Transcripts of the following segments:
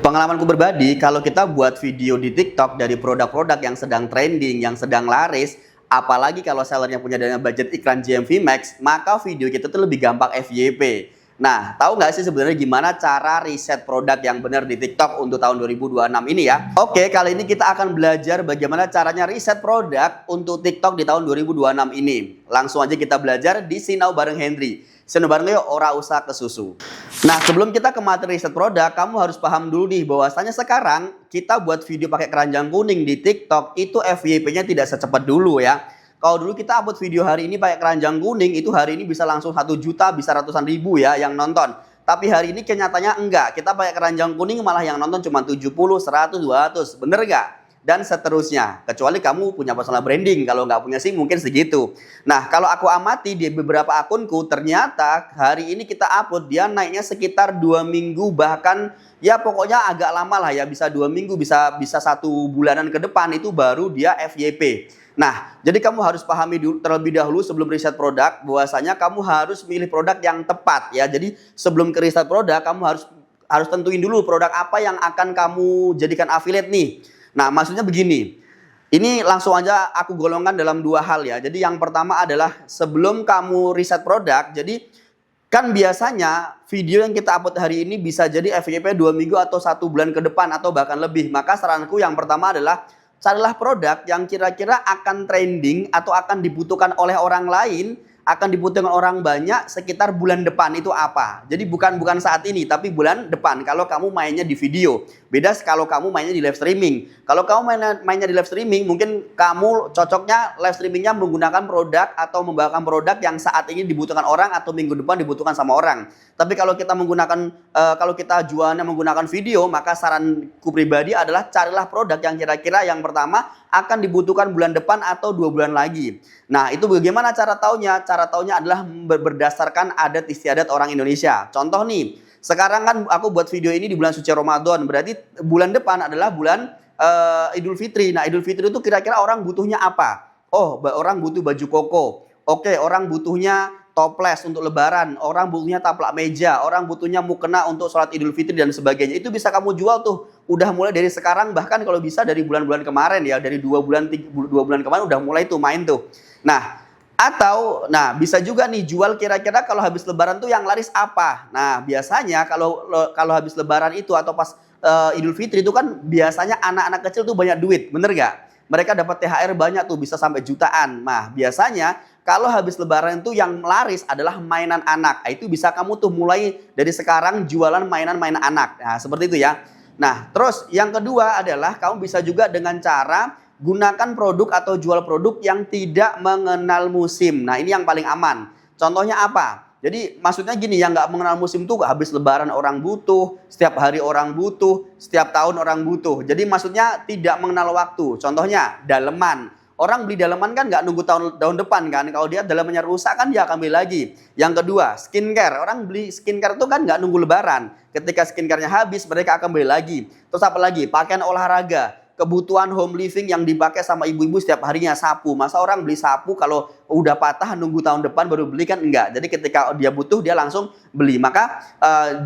Pengalamanku pribadi, kalau kita buat video di TikTok dari produk-produk yang sedang trending, yang sedang laris, apalagi kalau sellernya punya dana budget iklan GMV Max, maka video kita tuh lebih gampang FYP. Nah, tahu nggak sih sebenarnya gimana cara riset produk yang benar di TikTok untuk tahun 2026 ini ya? Oke, kali ini kita akan belajar bagaimana caranya riset produk untuk TikTok di tahun 2026 ini. Langsung aja kita belajar di Sinau bareng Henry. Sinau bareng yuk, ora usah ke susu. Nah, sebelum kita ke materi riset produk, kamu harus paham dulu nih bahwasanya sekarang kita buat video pakai keranjang kuning di TikTok itu FYP-nya tidak secepat dulu ya. Kalau dulu kita upload video hari ini pakai keranjang kuning, itu hari ini bisa langsung 1 juta, bisa ratusan ribu ya yang nonton. Tapi hari ini kenyataannya enggak. Kita pakai keranjang kuning malah yang nonton cuma 70, 100, 200. Bener nggak? Dan seterusnya. Kecuali kamu punya personal branding. Kalau nggak punya sih mungkin segitu. Nah, kalau aku amati di beberapa akunku, ternyata hari ini kita upload dia naiknya sekitar 2 minggu, bahkan ya pokoknya agak lama lah ya. Bisa 2 minggu, bisa 1 bulanan ke depan itu baru dia FYP. Nah, jadi kamu harus pahami dulu, terlebih dahulu sebelum riset produk, bahwasanya kamu harus milih produk yang tepat ya. Jadi sebelum ke riset produk, kamu harus tentuin dulu produk apa yang akan kamu jadikan affiliate nih. Nah, maksudnya begini, ini langsung aja aku golongkan dalam 2 hal ya. Jadi yang pertama adalah sebelum kamu riset produk, jadi kan biasanya video yang kita upload hari ini bisa jadi FYP 2 minggu atau 1 bulan ke depan atau bahkan lebih. Maka saranku yang pertama adalah carilah produk yang kira-kira akan trending atau akan dibutuhkan oleh orang lain, akan dibutuhkan orang banyak sekitar bulan depan. Itu apa? Jadi bukan saat ini, tapi bulan depan kalau kamu mainnya di video. Beda kalau kamu mainnya di live streaming. Kalau kamu mainnya di live streaming, mungkin kamu cocoknya live streamingnya menggunakan produk atau membawakan produk yang saat ini dibutuhkan orang atau minggu depan dibutuhkan sama orang. Tapi kalau kita menggunakan, kalau kita jualnya menggunakan video, maka saranku pribadi adalah carilah produk yang kira-kira yang pertama akan dibutuhkan bulan depan atau 2 bulan lagi. Nah, itu bagaimana cara taunya? Cara taunya adalah berdasarkan adat istiadat orang Indonesia. Contoh nih, sekarang kan aku buat video ini di bulan suci Ramadan, berarti bulan depan adalah bulan Idul Fitri. Nah, Idul Fitri itu kira-kira orang butuhnya apa? Oh, orang butuh baju koko. Oke, orang butuhnya toples untuk lebaran, orang butuhnya taplak meja, orang butuhnya mukena untuk sholat Idul Fitri dan sebagainya. Itu bisa kamu jual tuh, udah mulai dari sekarang, bahkan kalau bisa dari bulan-bulan kemarin ya, dari 2 bulan kemarin udah mulai tuh main tuh. Nah, atau bisa juga nih jual kira-kira kalau habis lebaran tuh yang laris apa. Nah, biasanya kalau habis lebaran itu atau pas Idul Fitri itu kan biasanya anak-anak kecil tuh banyak duit, bener nggak? Mereka dapat THR banyak tuh, bisa sampai jutaan. Nah, biasanya kalau habis lebaran itu yang laris adalah mainan anak. Nah, itu bisa kamu tuh mulai dari sekarang jualan mainan-mainan anak. Nah, seperti itu ya. Nah, terus yang kedua adalah kamu bisa juga dengan cara gunakan produk atau jual produk yang tidak mengenal musim. Nah, ini yang paling aman. Contohnya apa? Jadi maksudnya gini, yang nggak mengenal musim tuh habis lebaran orang butuh, setiap hari orang butuh, setiap tahun orang butuh. Jadi maksudnya tidak mengenal waktu. Contohnya daleman. Orang beli daleman kan nggak nunggu tahun depan kan. Kalau dia dalemannya rusak kan dia akan beli lagi. Yang kedua, skincare. Orang beli skincare itu kan nggak nunggu lebaran. Ketika skincare-nya habis, mereka akan beli lagi. Terus apa lagi? Pakaian olahraga. Kebutuhan home living yang dipakai sama ibu-ibu setiap harinya, sapu. Masa orang beli sapu kalau udah patah nunggu tahun depan baru beli kan? Enggak. Jadi ketika dia butuh dia langsung beli. Maka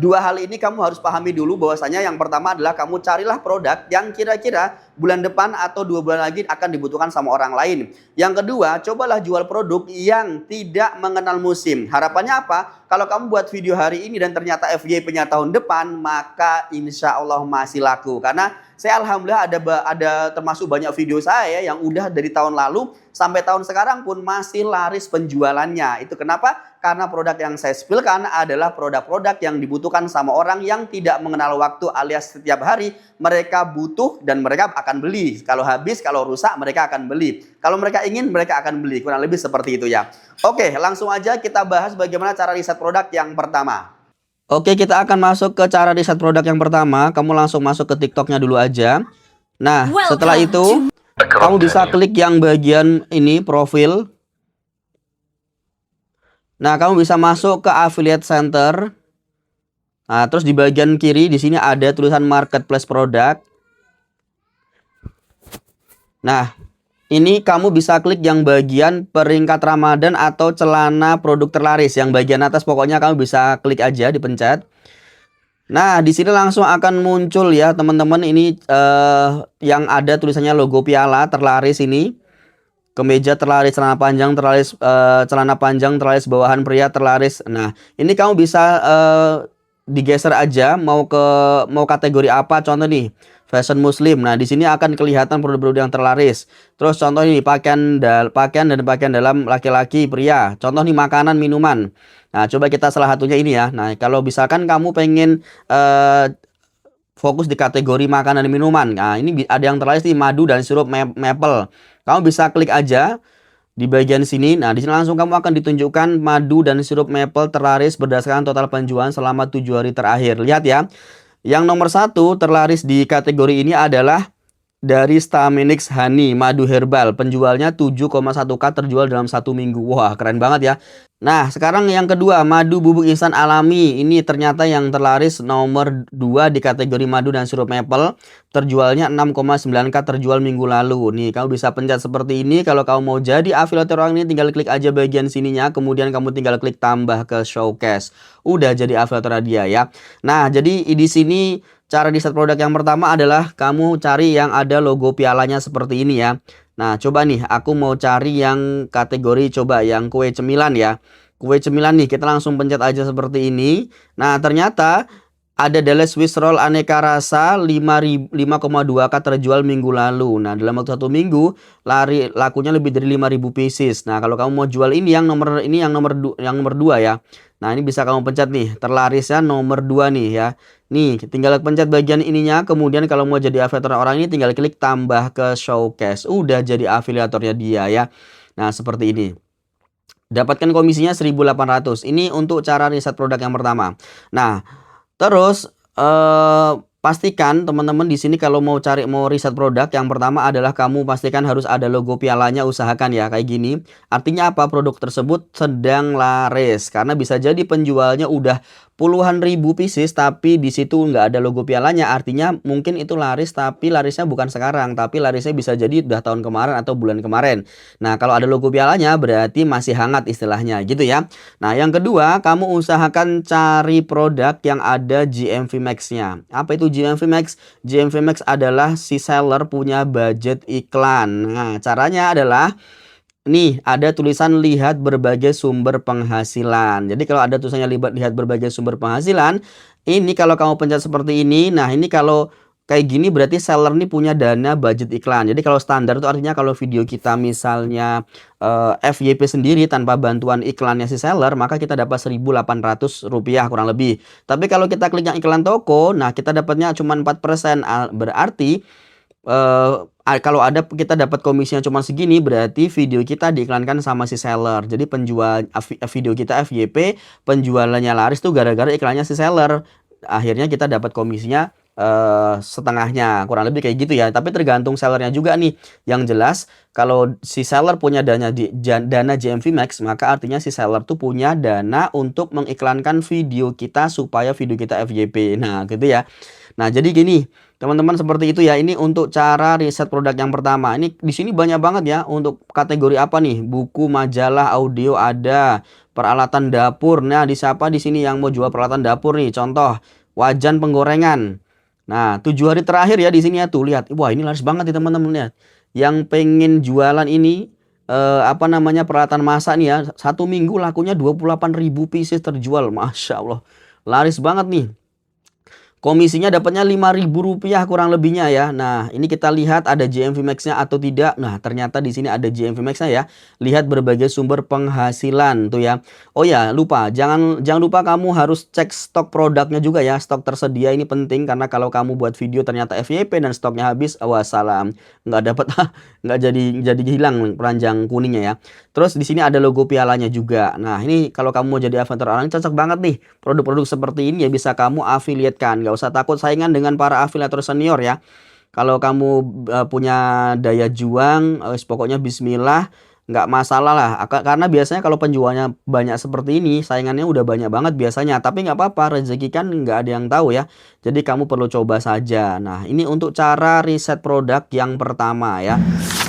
2 hal ini kamu harus pahami dulu, bahwasanya yang pertama adalah kamu carilah produk yang kira-kira bulan depan atau 2 bulan lagi akan dibutuhkan sama orang lain. Yang kedua, cobalah jual produk yang tidak mengenal musim. Harapannya apa? Kalau kamu buat video hari ini dan ternyata FYP-nya tahun depan, maka insya Allah masih laku. Karena saya alhamdulillah ada termasuk banyak video saya yang udah dari tahun lalu sampai tahun sekarang pun masih laris penjualannya. Itu kenapa? Karena produk yang saya spillkan adalah produk-produk yang dibutuhkan sama orang yang tidak mengenal waktu, alias setiap hari mereka butuh dan mereka akan beli. Kalau habis, kalau rusak mereka akan beli. Kalau mereka ingin, mereka akan beli. Kurang lebih seperti itu ya. Oke, langsung aja kita bahas bagaimana cara riset produk yang pertama. Oke, kita akan masuk ke cara riset produk yang pertama. Kamu langsung masuk ke TikToknya dulu aja. Nah, setelah itu kamu bisa klik yang bagian ini, profil. Nah, kamu bisa masuk ke affiliate center. Nah, terus di bagian kiri di sini ada tulisan marketplace produk. Nah, ini kamu bisa klik yang bagian peringkat Ramadan atau celana produk terlaris. Yang bagian atas pokoknya kamu bisa klik aja, dipencet. Nah, di sini langsung akan muncul ya teman-teman ini yang ada tulisannya logo piala terlaris ini. Kemeja terlaris, celana panjang terlaris, bawahan pria terlaris. Nah, ini kamu bisa digeser aja mau kategori apa. Contoh nih, fashion muslim. Nah, di sini akan kelihatan produk-produk yang terlaris. Terus contoh ini pakaian dan pakaian dalam laki-laki, pria. Contoh nih makanan, minuman. Nah, coba kita salah satunya ini ya. Nah, kalau misalkan kamu pengen fokus di kategori makanan dan minuman. Nah, ini ada yang terlaris nih, madu dan sirup maple. Kamu bisa klik aja di bagian sini. Nah, di sini langsung kamu akan ditunjukkan madu dan sirup maple terlaris berdasarkan total penjualan selama 7 hari terakhir. Lihat ya. Yang nomor satu terlaris di kategori ini adalah dari Staminix Honey madu herbal. Penjualnya 7,1K terjual dalam 1 minggu. Wah, keren banget ya. Nah, sekarang yang kedua, madu bubuk instan alami. Ini ternyata yang terlaris nomor 2 di kategori madu dan sirup maple. Terjualnya 6,9K terjual minggu lalu. Nih, kamu bisa pencet seperti ini. Kalau kamu mau jadi afiliator orang ini, tinggal klik aja bagian sininya. Kemudian kamu tinggal klik tambah ke showcase. Udah jadi afiliator dia ya. Nah, jadi di sini cara di set produk yang pertama adalah kamu cari yang ada logo pialanya seperti ini ya. Nah, coba nih aku mau cari yang kategori coba yang kue cemilan ya. Kue cemilan nih kita langsung pencet aja seperti ini. Nah, ternyata ada Dele Swiss Roll aneka rasa 5,2K terjual minggu lalu. Nah, dalam waktu 1 minggu lakunya lebih dari 5.000 pieces. Nah, kalau kamu mau jual ini yang nomor 2 ya. Nah, ini bisa kamu pencet nih, terlarisnya nomor 2 nih ya. Nih, tinggal pencet bagian ininya, kemudian kalau mau jadi afiliator orang ini tinggal klik tambah ke showcase. Udah jadi afiliatornya dia ya. Nah, seperti ini. Dapatkan komisinya 1.800. Ini untuk cara riset produk yang pertama. Nah, terus pastikan teman-teman di sini kalau mau riset produk yang pertama adalah kamu pastikan harus ada logo pialanya, usahakan ya kayak gini. Artinya apa? Produk tersebut sedang laris karena bisa jadi penjualnya udah puluhan ribu pieces tapi di situ nggak ada logo pialanya, artinya mungkin itu laris tapi larisnya bukan sekarang, tapi larisnya bisa jadi udah tahun kemarin atau bulan kemarin. Nah, kalau ada logo pialanya berarti masih hangat istilahnya gitu ya. Nah, yang kedua kamu usahakan cari produk yang ada GMV Max-nya. Apa itu GMV Max? GMV Max adalah si seller punya budget iklan. Nah, caranya adalah nih, ada tulisan lihat berbagai sumber penghasilan. Jadi kalau ada tulisannya lihat berbagai sumber penghasilan, ini kalau kamu pencet seperti ini, nah ini kalau kayak gini berarti seller nih punya dana budget iklan. Jadi kalau standar itu artinya kalau video kita misalnya FYP sendiri tanpa bantuan iklannya si seller, maka kita dapat Rp1.800 kurang lebih. Tapi kalau kita klik yang iklan toko, nah kita dapatnya cuma 4%. Berarti kalau kita dapat komisinya cuma segini, berarti video kita diiklankan sama si seller. Jadi video kita FYP, penjualannya laris tuh gara-gara iklannya si seller. Akhirnya kita dapat komisinya setengahnya, kurang lebih kayak gitu ya. Tapi tergantung sellernya juga nih. Yang jelas kalau si seller punya dana GMV Max, maka artinya si seller tuh punya dana untuk mengiklankan video kita supaya video kita FYP. Nah, gitu ya. Nah, jadi gini, teman-teman seperti itu ya. Ini untuk cara riset produk yang pertama. Ini di sini banyak banget ya untuk kategori apa nih? Buku, majalah, audio ada, peralatan dapur. Nah, di sini yang mau jual peralatan dapur nih? Contoh, wajan penggorengan. Nah, 7 hari terakhir ya di sini ya tuh lihat. Wah, ini laris banget nih teman-teman lihat. Yang pengen jualan ini apa namanya peralatan masak nih ya. 1 minggu lakunya 28.000 pieces terjual. Masya Allah. Laris banget nih. Komisinya dapatnya Rp5.000 kurang lebihnya ya. Nah, ini kita lihat ada GMV Max-nya atau tidak. Nah, ternyata di sini ada GMV Max-nya ya. Lihat berbagai sumber penghasilan tuh ya. Oh ya, jangan lupa kamu harus cek stok produknya juga ya. Stok tersedia ini penting karena kalau kamu buat video ternyata FYP dan stoknya habis, wassalam. Nggak dapat nggak jadi hilang keranjang kuningnya ya. Terus di sini ada logo pialanya juga. Nah, ini kalau kamu mau jadi afiliator orang cocok banget nih. Produk-produk seperti ini ya bisa kamu afiliatkan. Nggak usah takut saingan dengan para afiliator senior ya. Kalau kamu punya daya juang, pokoknya bismillah, nggak masalah lah. Karena biasanya kalau penjualnya banyak seperti ini, saingannya udah banyak banget biasanya. Tapi nggak apa-apa, rezeki kan nggak ada yang tahu ya. Jadi kamu perlu coba saja. Nah, ini untuk cara riset produk yang pertama ya.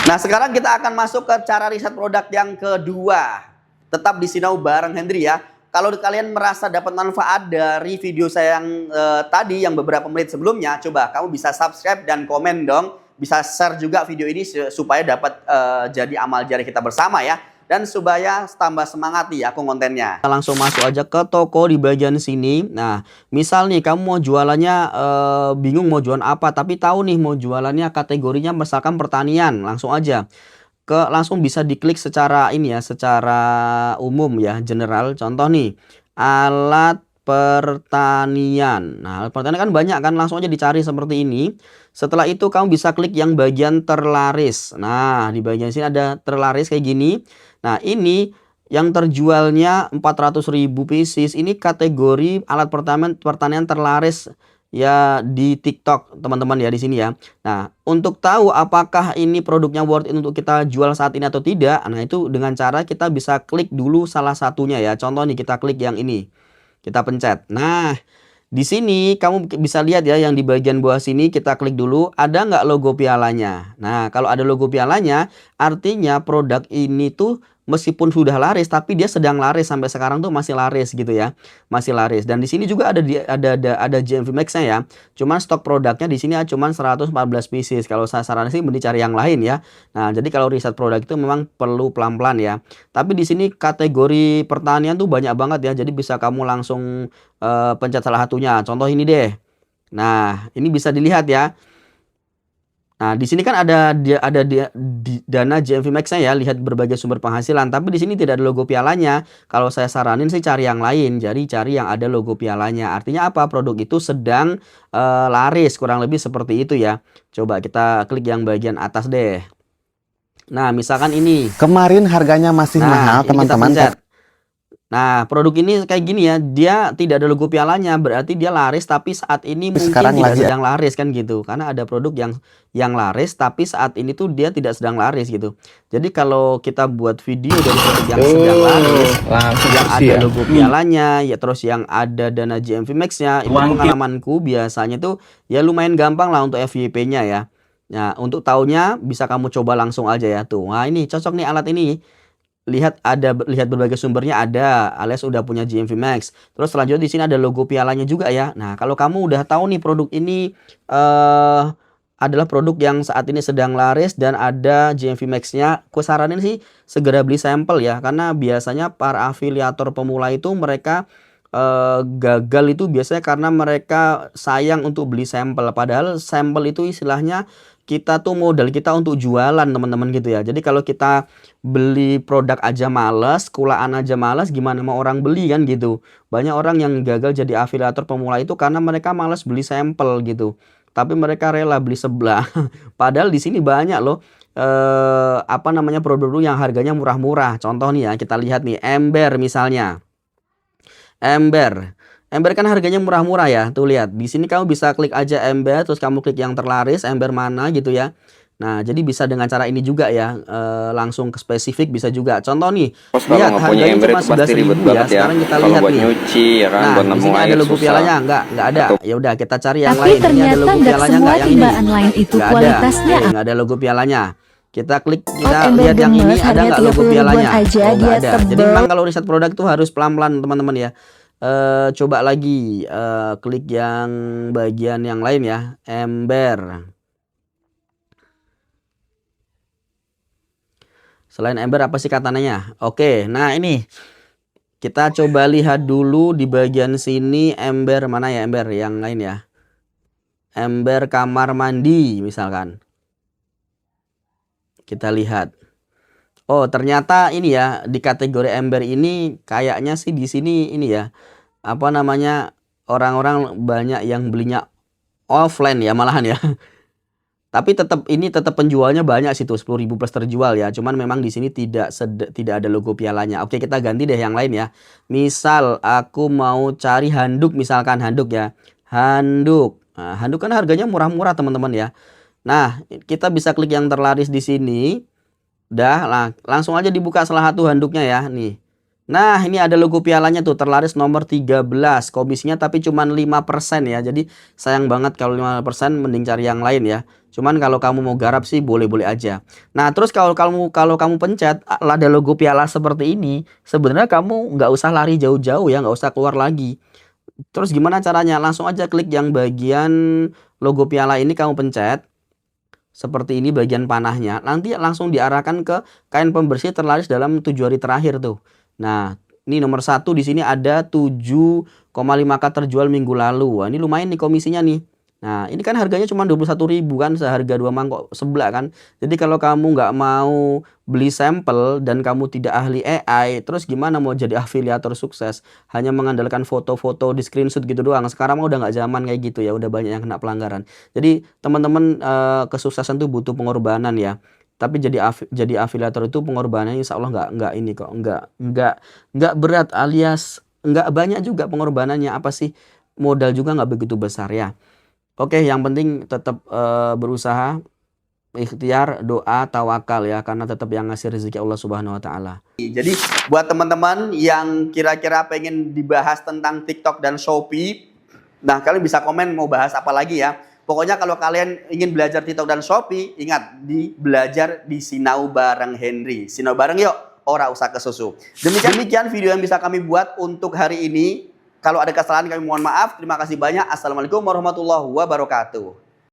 Nah, sekarang kita akan masuk ke cara riset produk yang kedua. Tetap di Sinau bareng Hendry ya. Kalau kalian merasa dapat manfaat dari video saya yang tadi, yang beberapa menit sebelumnya, coba kamu bisa subscribe dan komen dong. Bisa share juga video ini supaya dapat jadi amal jariah kita bersama ya. Dan supaya tambah semangat nih aku kontennya. Kita langsung masuk aja ke toko di bagian sini. Nah, misal nih kamu mau jualannya bingung mau jualan apa, tapi tahu nih mau jualannya kategorinya misalkan pertanian, langsung aja langsung bisa diklik secara ini ya, secara umum ya, general. Contoh nih, alat pertanian. Nah, alat pertanian kan banyak kan, langsung aja dicari seperti ini. Setelah itu kamu bisa klik yang bagian terlaris. Nah, di bagian sini ada terlaris kayak gini. Nah, ini yang terjualnya 400.000 pieces, ini kategori alat pertanian terlaris ya di TikTok teman-teman ya di sini ya. Nah, untuk tahu apakah ini produknya worth it untuk kita jual saat ini atau tidak, nah itu dengan cara kita bisa klik dulu salah satunya ya. Contoh nih, kita klik yang ini. Kita pencet. Nah, di sini kamu bisa lihat ya, yang di bagian bawah sini kita klik dulu, ada nggak logo pialanya. Nah, kalau ada logo pialanya, artinya produk ini tuh meskipun sudah laris, tapi dia sedang laris sampai sekarang tuh masih laris gitu ya, masih laris. Dan di sini juga ada GMV Max-nya ya. Cuman stok produknya di sini cuma 114 pieces. Kalau saya saranin sih mending cari yang lain ya. Nah, jadi kalau riset produk itu memang perlu pelan-pelan ya. Tapi di sini kategori pertanian tuh banyak banget ya. Jadi bisa kamu langsung pencet salah satunya. Contoh ini deh. Nah, ini bisa dilihat ya. Nah, di sini kan ada dana GMV Max-nya ya, lihat berbagai sumber penghasilan, tapi di sini tidak ada logo pialanya. Kalau saya saranin sih cari yang lain. Jadi cari yang ada logo pialanya. Artinya apa? Produk itu sedang laris, kurang lebih seperti itu ya. Coba kita klik yang bagian atas deh. Nah, misalkan ini. Kemarin harganya masih mahal, teman-teman. Nah, produk ini kayak gini ya, dia tidak ada logo pialanya, berarti dia laris tapi saat ini mungkin sekarang tidak lagi sedang laris kan gitu. Karena ada produk yang laris tapi saat ini tuh dia tidak sedang laris gitu. Jadi kalau kita buat video dari produk yang sedang laris, yang ada logo pialanya, ya terus yang ada dana GMV Max-nya, itu pengalamanku biasanya tuh ya lumayan gampang lah untuk FYP-nya ya. Nah, untuk taunya bisa kamu coba langsung aja ya tuh. Wah, ini cocok nih alat ini. Lihat berbagai sumbernya ada, alias udah punya GMV Max. Terus selanjutnya di sini ada logo pialanya juga ya. Nah, kalau kamu udah tahu nih produk ini adalah produk yang saat ini sedang laris dan ada GMV Max-nya, aku saranin sih segera beli sampel ya, karena biasanya para afiliator pemula itu mereka gagal itu biasanya karena mereka sayang untuk beli sampel. Padahal sampel itu istilahnya kita tuh modal kita untuk jualan teman-teman gitu ya. Jadi kalau kita beli produk aja males, kulaan aja males, gimana mau orang beli kan gitu. Banyak orang yang gagal jadi afiliator pemula itu karena mereka males beli sampel gitu. Tapi mereka rela beli sebelah. Padahal di sini banyak loh apa namanya produk yang harganya murah-murah. Contoh nih ya, kita lihat nih ember misalnya. Ember kan harganya murah-murah ya. Tuh lihat, di sini kamu bisa klik aja ember, terus kamu klik yang terlaris, ember mana gitu ya. Nah, jadi bisa dengan cara ini juga ya, langsung ke spesifik bisa juga. Contoh nih, lihat harganya cuma 11.000 ya. Sekarang kita lihat nih. Nyuci, ya kan, nah, di sini ada logo pialanya nggak ada. Ya udah kita cari yang lain. Ini ada logo pialanya nggak? Yang ini nggak ada. Nggak ada logo pialanya. Kita klik, kita lihat yang ini ada nggak logo pialanya? Oh, nggak ada. Jadi memang kalau riset produk itu harus pelan-pelan teman-teman ya. Coba lagi klik yang bagian yang lain ya, ember. Selain ember apa sih katanya? Oke, nah ini kita coba lihat dulu di bagian sini ember mana ya, ember yang lain ya. Ember kamar mandi misalkan. Kita lihat. Oh, ternyata ini ya, di kategori ember ini kayaknya sih di sini ini ya. Apa namanya, orang-orang banyak yang belinya offline ya malahan ya. Tapi tetap penjualnya banyak sih tuh, 10.000 plus terjual ya. Cuman memang di sini tidak ada logo pialanya. Oke, kita ganti deh yang lain ya. Misal aku mau cari handuk, misalkan handuk ya. Handuk. Nah, handuk kan harganya murah-murah teman-teman ya. Nah, kita bisa klik yang terlaris di sini. Dah, langsung aja dibuka salah satu handuknya ya. Nih. Nah, ini ada logo pialanya tuh, terlaris nomor 13. Komisinya tapi cuman 5% ya. Jadi sayang banget kalau 5%, mending cari yang lain ya. Cuman kalau kamu mau garap sih boleh-boleh aja. Nah, terus kalau kamu pencet ada logo piala seperti ini, sebenarnya kamu nggak usah lari jauh-jauh ya, nggak usah keluar lagi. Terus gimana caranya? Langsung aja klik yang bagian logo piala ini, kamu pencet. Seperti ini bagian panahnya, nanti langsung diarahkan ke kain pembersih terlaris dalam 7 hari terakhir tuh. Nah, ini nomor 1 di sini ada 7,5K terjual minggu lalu. Wah, ini lumayan nih komisinya nih. Nah, ini kan harganya cuma 21.000 kan, seharga 2 mangkok sebelah kan. Jadi kalau kamu nggak mau beli sampel dan kamu tidak ahli AI, terus gimana mau jadi afiliator sukses? Hanya mengandalkan foto-foto di screenshot gitu doang. Sekarang mah udah nggak zaman kayak gitu ya, udah banyak yang kena pelanggaran. Jadi teman-teman, kesuksesan tuh butuh pengorbanan ya. Tapi jadi afiliator itu pengorbanannya insya Allah nggak ini kok, nggak berat, alias nggak banyak juga pengorbanannya. Apa sih, modal juga nggak begitu besar ya. Oke, yang penting tetap berusaha, ikhtiar, doa, tawakal ya, karena tetap yang ngasih rezeki Allah Subhanahu wa taala. Jadi buat teman-teman yang kira-kira pengen dibahas tentang TikTok dan Shopee, nah kalian bisa komen mau bahas apa lagi ya. Pokoknya kalau kalian ingin belajar TikTok dan Shopee, ingat belajar di Sinau bareng Henry. Sinau bareng yuk, ora usah kesusu. Demikian video yang bisa kami buat untuk hari ini. Kalau ada kesalahan kami mohon maaf. Terima kasih banyak. Assalamualaikum warahmatullahi wabarakatuh.